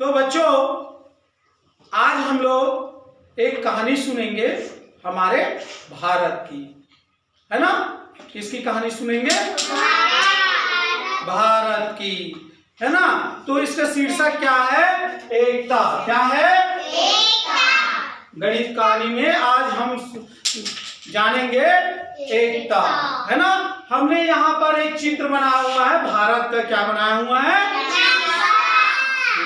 तो बच्चों आज हम लोग एक कहानी सुनेंगे हमारे भारत की, है ना। किसकी कहानी सुनेंगे? भारत की, है ना। तो इसका शीर्षक क्या है? एकता। क्या है? एकता। गणित कहानी में आज हम जानेंगे एकता, है ना। हमने यहाँ पर एक चित्र बनाया हुआ है भारत का। क्या बनाया हुआ है?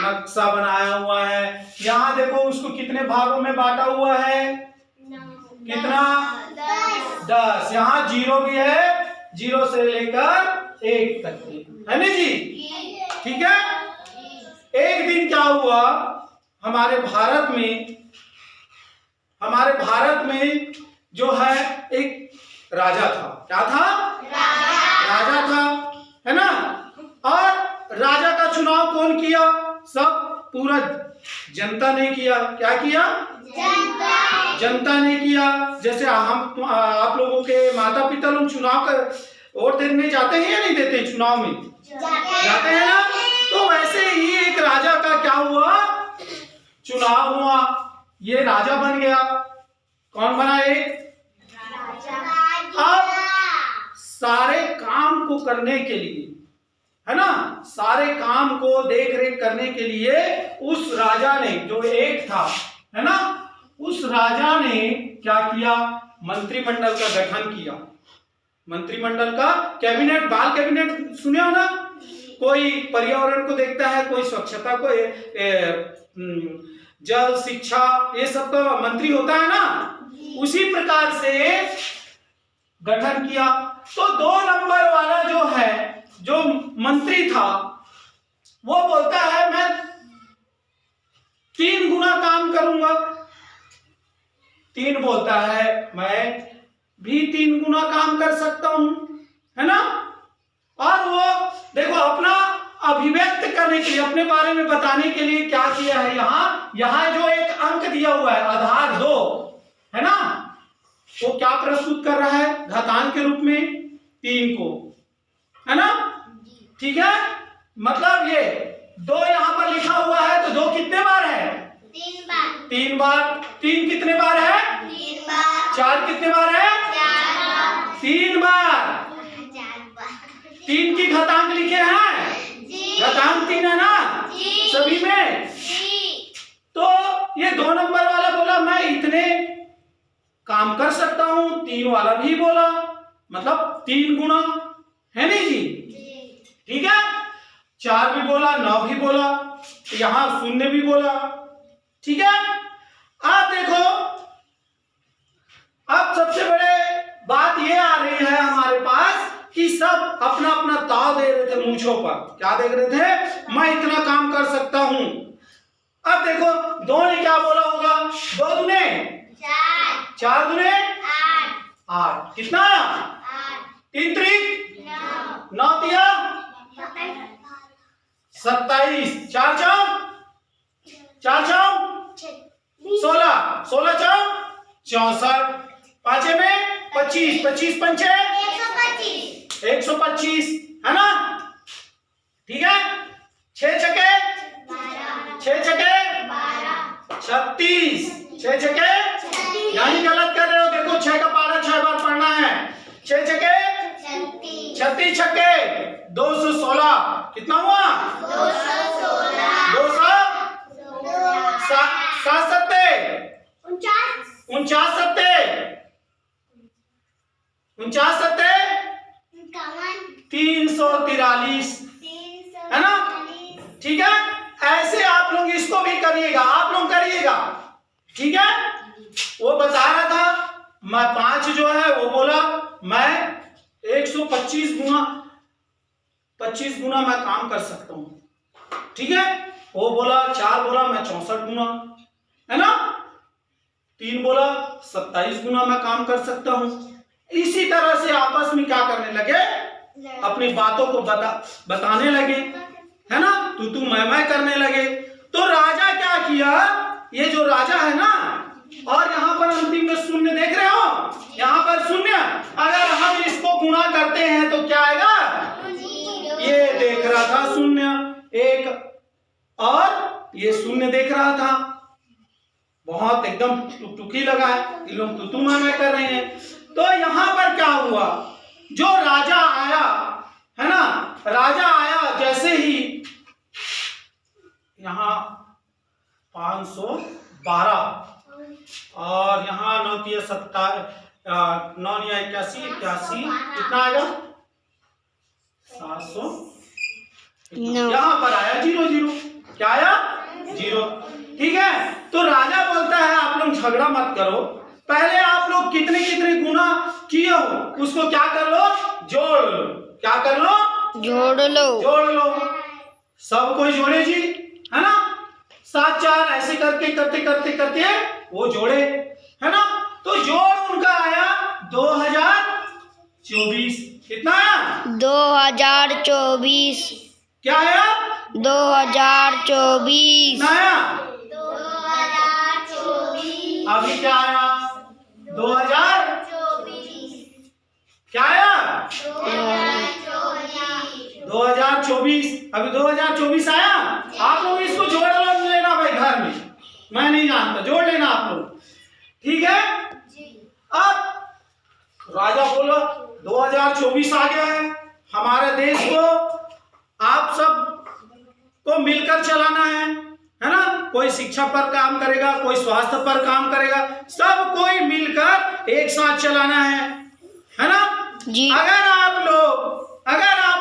नक्शा बनाया हुआ है। यहाँ देखो उसको कितने भागों में बांटा हुआ है? कितना? 10। यहाँ 0 भी है, 0 से लेकर 1 तक की, है ना जी। ठीक है। एक दिन क्या हुआ हमारे भारत में जो है एक राजा था। क्या था? राजा था, है ना। और राजा का चुनाव कौन किया? सब पूरा जनता ने किया। क्या किया? जनता ने किया। जैसे आप लोगों के माता पिता लोग चुनाव का वोट देने जाते हैं या नहीं देते? चुनाव में जाते हैं ना। तो वैसे ही एक राजा का क्या हुआ? चुनाव हुआ, ये राजा बन गया। कौन बना? एक अब सारे काम को करने के लिए, है ना, सारे काम को देख रेख करने के लिए उस राजा ने, जो एक था, है ना, उस राजा ने क्या किया? मंत्रिमंडल का गठन किया। मंत्रिमंडल का, कैबिनेट, बाल कैबिनेट सुने हो ना। कोई पर्यावरण को देखता है, कोई स्वच्छता को, जल, शिक्षा, ये सब का मंत्री होता है ना। उसी प्रकार से गठन किया। तो 2 नंबर वाला जो है, जो मंत्री था, वो बोलता है मैं 3 गुना काम करूंगा। 3 बोलता है मैं भी 3 गुना काम कर सकता हूं, है ना। और वो देखो अपना अभिव्यक्त करने के लिए, अपने बारे में बताने के लिए क्या किया है? यहाँ जो एक अंक दिया हुआ है आधार 2, है ना, वो क्या प्रस्तुत कर रहा है? घातांक के रूप में 3 को, है ना। ठीक है। मतलब ये 2 यहाँ पर लिखा हुआ है, तो 2 कितने बार है? 3 बार। 3 बार। 3 कितने बार है? 3 बार। 4 कितने बार है? 4 बार। 3 बार। 3 की घातांक लिखे हैं? घातांक 3 है ना सभी में। तो ये 2 नंबर वाला बोला मैं इतने काम कर सकता हूं, 3 वाला भी बोला, मतलब 3 गुना, है नहीं जी। ठीक है। 4 भी बोला, 9 भी बोला, यहां 0 भी बोला। ठीक है। आप देखो, अब सबसे बड़े बात ये आ रही है हमारे पास कि सब अपना अपना ताव दे रहे थे मूंछों पर। क्या देख रहे थे? मैं इतना काम कर सकता हूं। अब देखो 2 ने क्या बोला होगा? 2 दूने 4, 4 दूने 8, कितना? 3 त्रिक 9, 9 तिया 27, 4 चौक 16, 16 चौक 64, 5 में 25, 25 पंचे 125, है ना। ठीक है। 6 छके 36, 6 छके, यानी गलत कर रहे हो। देखो 6 का पारा 6 बार पढ़ना है। 6 छके 36 छक्के 216, कितना हुआ? 200 7 सत्ते 49 सत्ते 343, है ना। ठीक है। ऐसे आप लोग इसको भी करिएगा, आप लोग करिएगा। ठीक है। वो बता रहा था मैं 5 जो है वो बोला मैं 125 गुना मैं काम कर सकता हूं। ठीक है। वो बोला 4 बोला मैं 64 गुना, है ना। 3 बोला 27 गुना मैं काम कर सकता हूं। इसी तरह से आपस में क्या करने लगे? अपनी बातों को बताने लगे, है ना। तू मैं करने लगे। तो राजा क्या किया? ये जो राजा है ना, और यहाँ पर अंतिम में 0 देख रहे हो, यहाँ पर 0, अगर हम इसको गुणा करते हैं तो क्या आएगा? ये देख रहा था 0, 1 और ये शून्य देख रहा था, बहुत एकदम टुकटुकी लगा है, ये लोग तुतु मैं कर रहे हैं। तो यहाँ पर क्या हुआ, जो राजा आया है ना, राजा आया जैसे ही यहाँ 512 और यहाँ 9 81 कितना आएगा 700, यहाँ पर आया 0 क्या आया 0। ठीक है, तो राजा बोलता है आप लोग झगड़ा मत करो, पहले आप लोग कितने कितने गुना किए हो उसको क्या कर लो, जोड़ लो। क्या कर लो, जोड़ लो। सब कोई जोड़े जी, है ना, 7 4 ऐसे करके करते वो जोड़े, है ना। तो जोड़ उनका आया 2024। कितना आया 2024। क्या आया 2024 आया 2024। अभी क्या आया 2024। क्या आया 2024। अभी 2024 आया। आप लोग इसको जोड़ लेना भाई घर में, मैं नहीं जानता, जोड़ लेना आप लोग, ठीक है। अब राजा बोला 2024 आ गया है, हमारे देश को आप सब को मिलकर चलाना है ना। कोई शिक्षा पर काम करेगा, कोई स्वास्थ्य पर काम करेगा, सब कोई मिलकर एक साथ चलाना है ना जी। अगर आप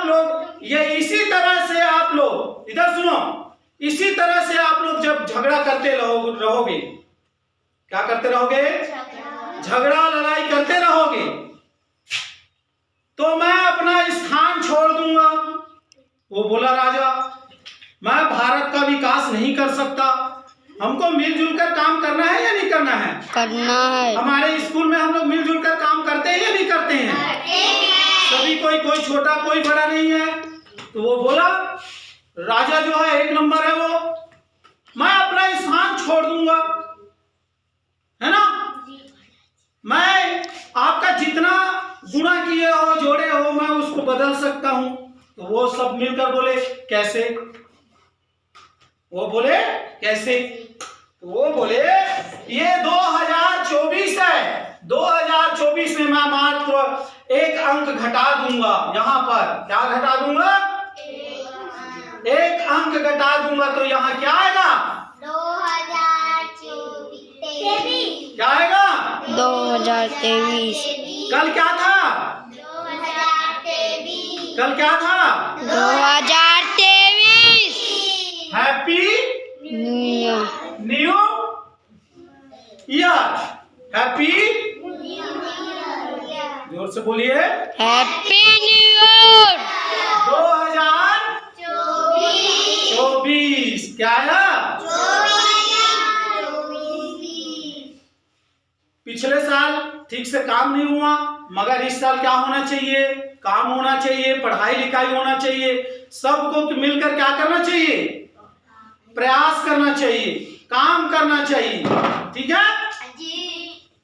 लोग ये इसी तरह से आप लोग इधर सुनो, इसी तरह से आप लोग जब झगड़ा करते रहोगे, क्या करते रहोगे, झगड़ा लड़ाई करते रहोगे, तो मैं अपना स्थान छोड़ दूंगा। वो बोला राजा मैं भारत का विकास नहीं कर सकता, हमको मिलजुल कर काम करना है या नहीं करना है, करना है। हमारे स्कूल में हम लोग मिलजुल कर काम करते हैं या नहीं करते हैं, सभी कोई छोटा कोई बड़ा नहीं है। तो वो बोला राजा जो है 1 नंबर है, वो मैं अपना स्थान छोड़ दूंगा, है ना। मैं आपका जितना गुना किए हो, जोड़े हो, मैं उसको बदल सकता हूं। तो वो सब मिलकर बोले कैसे, वो बोले कैसे, तो वो बोले ये 2024 है, 2024 में मैं मात्र 1 अंक घटा दूंगा। यहाँ पर क्या घटा दूंगा, 1 अंक घटा दूंगा। तो यहाँ क्या आएगा 2024। क्या आएगा 2023। कल क्या था 2023। कल क्या था 2023। Happy new new year. Happy, जोर से बोलिए, हैप्पी न्यू ईयर 2024। क्या आया पिछले साल ठीक से काम नहीं हुआ, मगर इस साल क्या होना चाहिए, काम होना चाहिए, पढ़ाई लिखाई होना चाहिए, सबको मिलकर क्या करना चाहिए, प्रयास करना चाहिए, काम करना चाहिए, ठीक है।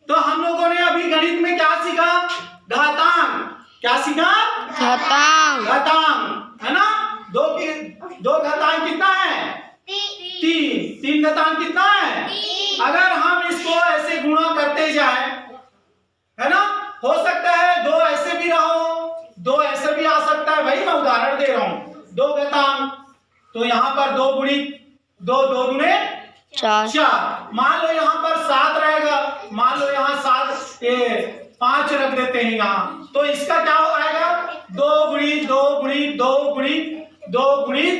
तो हम लोगों ने अभी गणित में क्या सीखा, घातांक। क्या सीखा, घातांक, है ना। 2 घातांक कितना है 3 घातांक कितना है। अगर हम इसको ऐसे गुणा करते जाएं, है ना, हो सकता है 2 ऐसे भी रहो, 2 ऐसे भी आ सकता है, भाई मैं उदाहरण दे रहा हूं। 2 घातांक, तो यहाँ पर 2 गुणी 2 दूने 4। मान लो यहाँ पर 7 रहेगा, मान लो यहाँ 7 5 रख देते हैं यहाँ, तो इसका क्या आएगा 2 गुणी 2 गुणी 2 गुणी 2 गुणी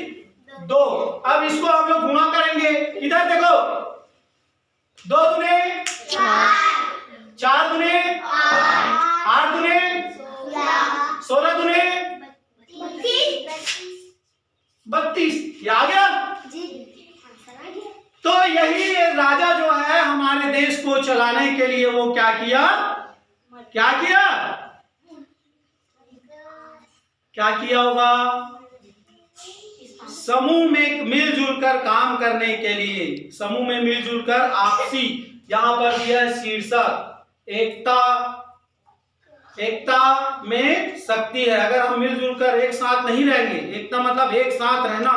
2। अब इसको हम लोग गुणा करेंगे, इधर देखो 2 दूने 4 दूने 8 दूने 16 दूने 32। ये आ गया। तो यही राजा जो है हमारे देश को चलाने के लिए वो क्या किया, क्या किया होगा, समूह में मिलजुल कर काम करने के लिए, समूह में मिलजुल कर आपसी, यहाँ पर दिया है शीर्षक एकता में शक्ति है। अगर हम मिलजुल कर एक साथ नहीं रहेंगे, एकता मतलब एक साथ रहना,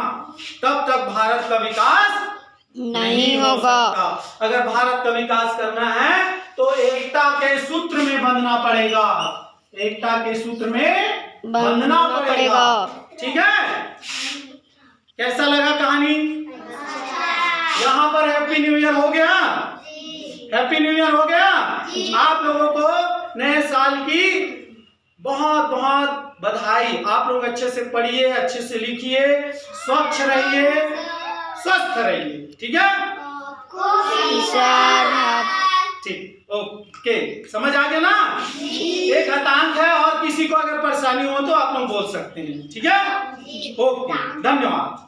तब तक भारत का विकास नहीं होगा। सकता। अगर भारत का विकास करना है तो एकता के सूत्र में बंधना पड़ेगा, एकता के सूत्र में बंधना पड़ेगा। ठीक है, कैसा लगा कहानी? यहाँ पर हैप्पी न्यू ईयर हो गया, हैप्पी न्यू ईयर हो गया। आप लोगों को नए साल की बहुत बहुत बधाई। आप लोग अच्छे से पढ़िए, अच्छे से लिखिए, स्वच्छ रहिए, स्वस्थ रहिए। ठीक है, ठीक, ओके, समझ आ गया ना? एक घातांक है और किसी को अगर परेशानी हो तो आप लोग बोल सकते हैं। ठीक है, ओके, धन्यवाद।